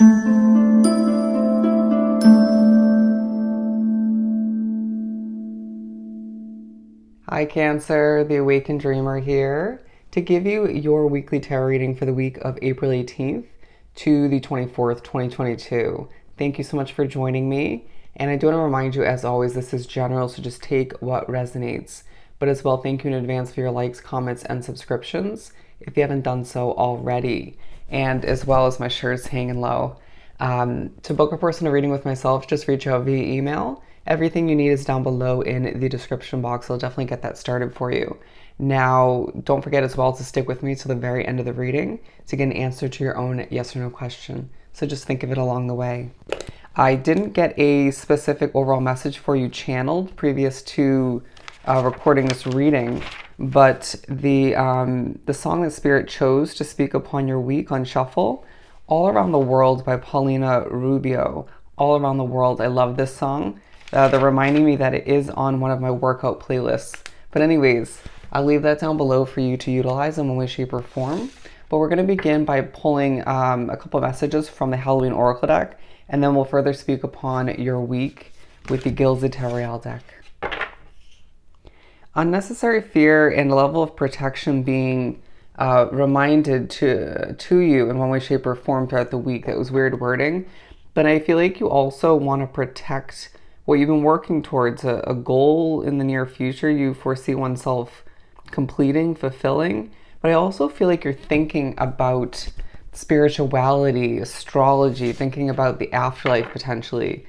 Hi Cancer, the Awakened Dreamer here to give you your weekly tarot reading for the week of April 18th to the 24th, 2022. Thank you so much for joining me. And I do want to remind you, as always, this is general, so just take what resonates. But as well, thank you in advance for your likes, comments, and subscriptions if you haven't done so already. And as well as my shirts hanging low. To book a personal reading with myself, just reach out via email. Everything you need is down below in the description box. I'll definitely get that started for you. Now, don't forget as well to stick with me to the very end of the reading to get an answer to your own yes or no question. So just think of it along the way. I didn't get a specific overall message for you channeled previous to recording this reading, but the song that Spirit chose to speak upon your week on shuffle, All Around the World by Paulina Rubio. All Around the World. I love this song. They're reminding me that it is on one of my workout playlists. But anyways, I'll leave that down below for you to utilize in one way, shape, or form. But we're going to begin by pulling a couple messages from the Halloween Oracle deck, and then we'll further speak upon your week with the Gilded Tarot deck. Unnecessary fear and a level of protection being reminded to you in one way, shape, or form throughout the week. That was weird wording. But I feel like you also want to protect what you've been working towards, a goal in the near future you foresee oneself completing, fulfilling. But I also feel like you're thinking about spirituality, astrology, thinking about the afterlife potentially,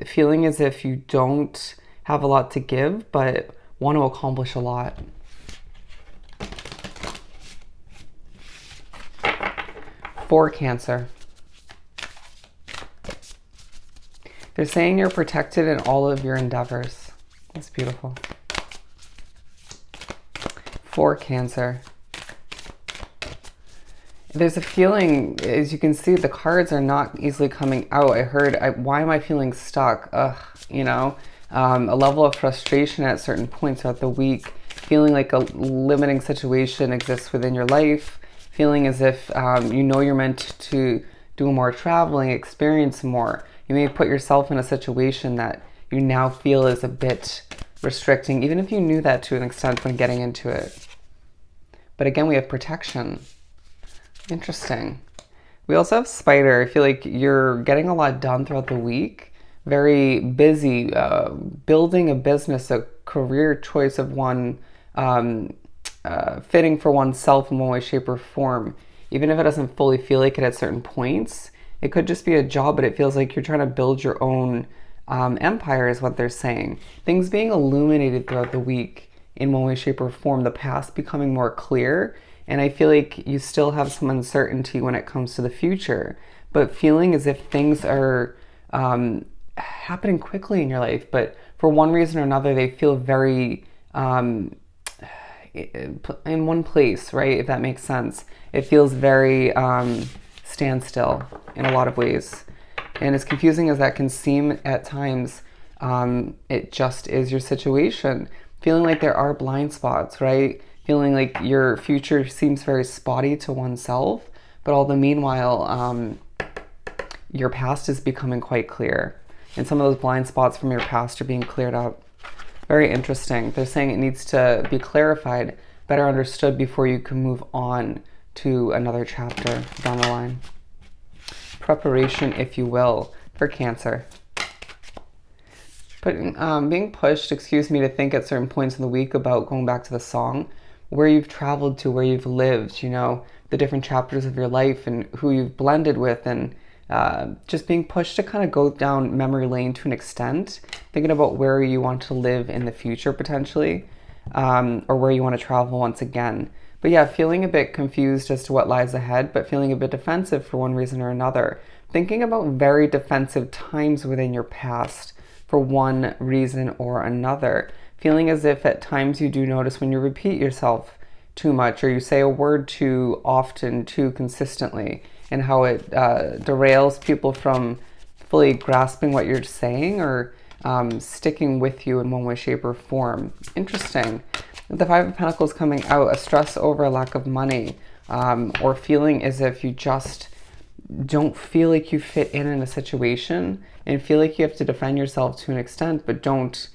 feeling as if you don't have a lot to give, but want to accomplish a lot. For Cancer. They're saying you're protected in all of your endeavors. That's beautiful. For Cancer. There's a feeling, as you can see, the cards are not easily coming out. I heard, why am I feeling stuck? A level of frustration at certain points throughout the week, feeling like a limiting situation exists within your life, feeling as if you're meant to do more traveling, experience more. You may put yourself in a situation that you now feel is a bit restricting, even if you knew that to an extent when getting into it. But again, we have protection. Interesting. We also have Spider. I feel like you're getting a lot done throughout the week. Very busy, building a business, a career choice of one, fitting for oneself in one way, shape, or form. Even if it doesn't fully feel like it at certain points, it could just be a job, but it feels like you're trying to build your own empire is what they're saying. Things being illuminated throughout the week in one way, shape, or form. The past becoming more clear. And I feel like you still have some uncertainty when it comes to the future, but feeling as if things are happening quickly in your life. But for one reason or another, they feel very in one place, right? If that makes sense. It feels very standstill in a lot of ways. And as confusing as that can seem at times, it just is your situation. Feeling like there are blind spots, right? Feeling like your future seems very spotty to oneself, but all the meanwhile, your past is becoming quite clear. And some of those blind spots from your past are being cleared up. Very interesting. They're saying it needs to be clarified, better understood before you can move on to another chapter down the line. Preparation, if you will, for Cancer. But being pushed, to think at certain points in the week about going back to the song, where you've traveled to, where you've lived, the different chapters of your life and who you've blended with, and just being pushed to kind of go down memory lane to an extent, thinking about where you want to live in the future potentially, or where you want to travel once again. But yeah, feeling a bit confused as to what lies ahead, but feeling a bit defensive for one reason or another. Thinking about very defensive times within your past for one reason or another. Feeling as if at times you do notice when you repeat yourself too much, or you say a word too often, too consistently, and how it derails people from fully grasping what you're saying or sticking with you in one way, shape, or form. Interesting. The Five of Pentacles coming out, a stress over a lack of money, or feeling as if you just don't feel like you fit in a situation and feel like you have to defend yourself to an extent, but don't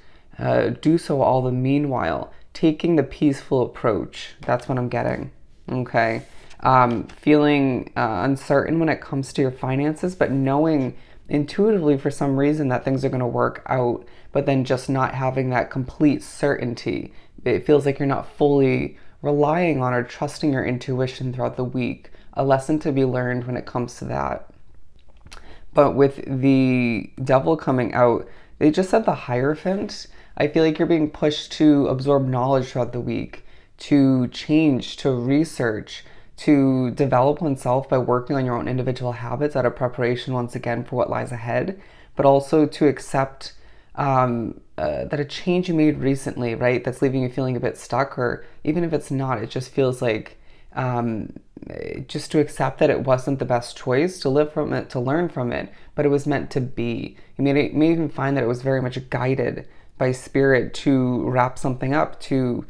do so all the meanwhile. Taking the peaceful approach. That's what I'm getting. Okay. Feeling uncertain when it comes to your finances, but knowing intuitively for some reason that things are going to work out, but then just not having that complete certainty. It feels like you're not fully relying on or trusting your intuition throughout the week. A lesson to be learned when it comes to that. But with the devil coming out, they just said the Hierophant. I feel like you're being pushed to absorb knowledge throughout the week, to change, to research, to develop oneself by working on your own individual habits out of preparation once again for what lies ahead, but also to accept that a change you made recently, right, that's leaving you feeling a bit stuck, or even if it's not, it just feels like um, just to accept that it wasn't the best choice, to live from it, to learn from it, but it was meant to be. You may even find that it was very much guided by spirit to wrap something up, to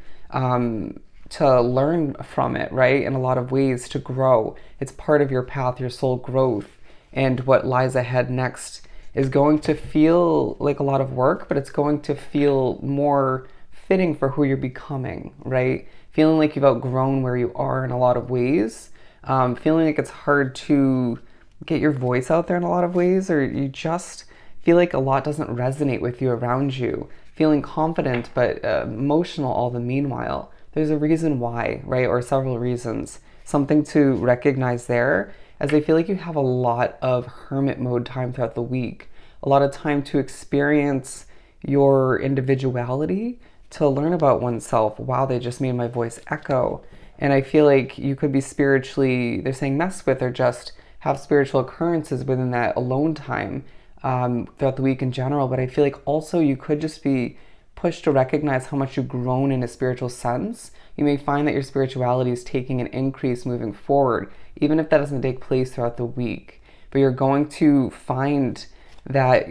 learn from it, right? In a lot of ways, to grow. It's part of your path, your soul growth, and what lies ahead next is going to feel like a lot of work, but it's going to feel more fitting for who you're becoming, right? Feeling like you've outgrown where you are in a lot of ways, feeling like it's hard to get your voice out there in a lot of ways, or you just feel like a lot doesn't resonate with you around you, feeling confident but emotional all the meanwhile. There's a reason why, right? Or several reasons. Something to recognize there, as I feel like you have a lot of hermit mode time throughout the week, a lot of time to experience your individuality, to learn about oneself. Wow, they just made my voice echo. And I feel like you could be spiritually, they're saying mess with, or just have spiritual occurrences within that alone time throughout the week in general. But I feel like also you could just be pushed to recognize how much you've grown in a spiritual sense. You may find that your spirituality is taking an increase moving forward, even if that doesn't take place throughout the week. But you're going to find that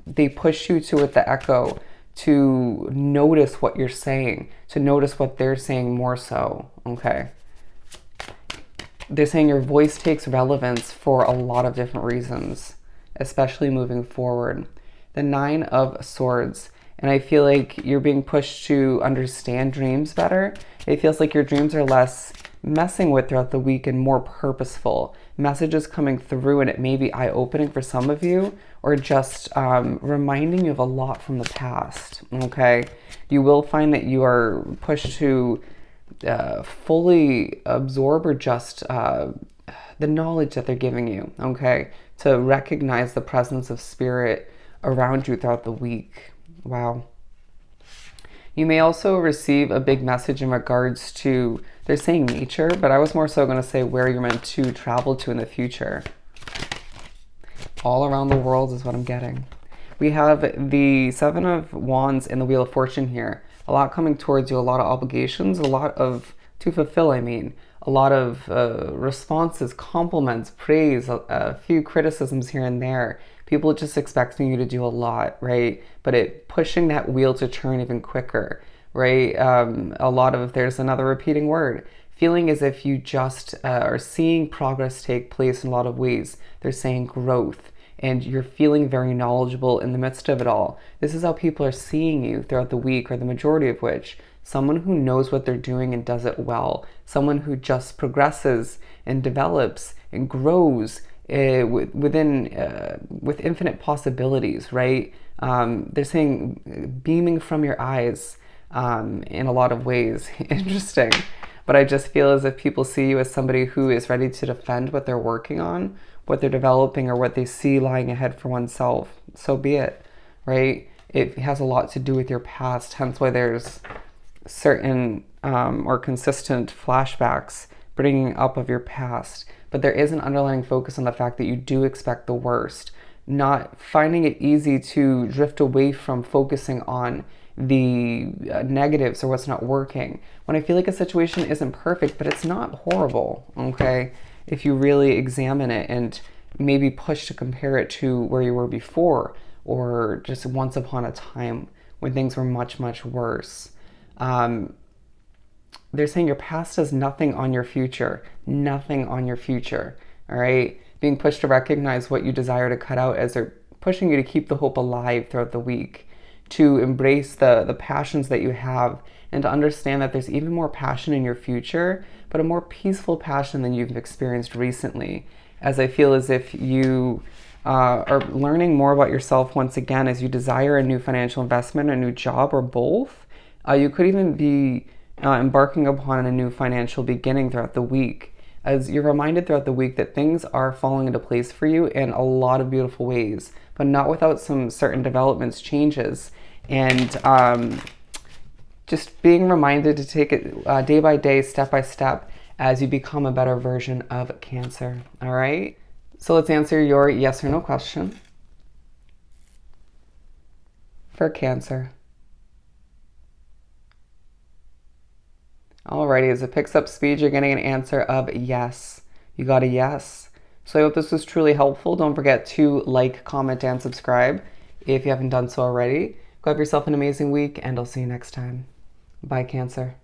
they push you to, with the echo, to notice what you're saying, to notice what they're saying more so, okay? They're saying your voice takes relevance for a lot of different reasons, especially moving forward. The Nine of Swords, and I feel like you're being pushed to understand dreams better. It feels like your dreams are less messing with throughout the week and more purposeful. Messages coming through, and it may be eye-opening for some of you, or just reminding you of a lot from the past, okay? You will find that you are pushed to fully absorb, or just the knowledge that they're giving you, okay? To recognize the presence of spirit around you throughout the week. Wow. You may also receive a big message in regards to, they're saying nature, but I was more so going to say where you're meant to travel to in the future. All around the world is what I'm getting. We have the Seven of Wands and the Wheel of Fortune here. A lot coming towards you, a lot of obligations, a lot of, to fulfill, I mean, a lot of responses, compliments, praise, a few criticisms here and there. People just expecting you to do a lot, right? But it pushing that wheel to turn even quicker, right? A lot of, there's another repeating word, feeling as if you just are seeing progress take place in a lot of ways. They're saying growth, and you're feeling very knowledgeable in the midst of it all. This is how people are seeing you throughout the week, or the majority of which. Someone who knows what they're doing and does it well. Someone who just progresses and develops and grows with infinite possibilities, right? They're saying beaming from your eyes in a lot of ways. Interesting. But I just feel as if people see you as somebody who is ready to defend what they're working on, what they're developing, or what they see lying ahead for oneself. So be it, right? It has a lot to do with your past, hence why there's certain or consistent flashbacks bringing up of your past. But there is an underlying focus on the fact that you do expect the worst, not finding it easy to drift away from focusing on the negatives or what's not working. When I feel like a situation isn't perfect, but it's not horrible, okay? If you really examine it and maybe push to compare it to where you were before, or just once upon a time when things were much, much worse. They're saying your past has nothing on your future. Nothing on your future. All right, being pushed to recognize what you desire to cut out as they're pushing you to keep the hope alive throughout the week, to embrace the passions that you have, and to understand that there's even more passion in your future, but a more peaceful passion than you've experienced recently. As I feel as if you are learning more about yourself once again as you desire a new financial investment, a new job, or both. You could even be embarking upon a new financial beginning throughout the week, as you're reminded throughout the week that things are falling into place for you in a lot of beautiful ways, but not without some certain developments, changes, and just being reminded to take it day by day, step by step, as you become a better version of Cancer. All right? So let's answer your yes or no question for Cancer. Alrighty, as it picks up speed, you're getting an answer of yes. You got a yes. So I hope this was truly helpful. Don't forget to like, comment, and subscribe if you haven't done so already. Go have yourself an amazing week, and I'll see you next time. Bye, Cancer.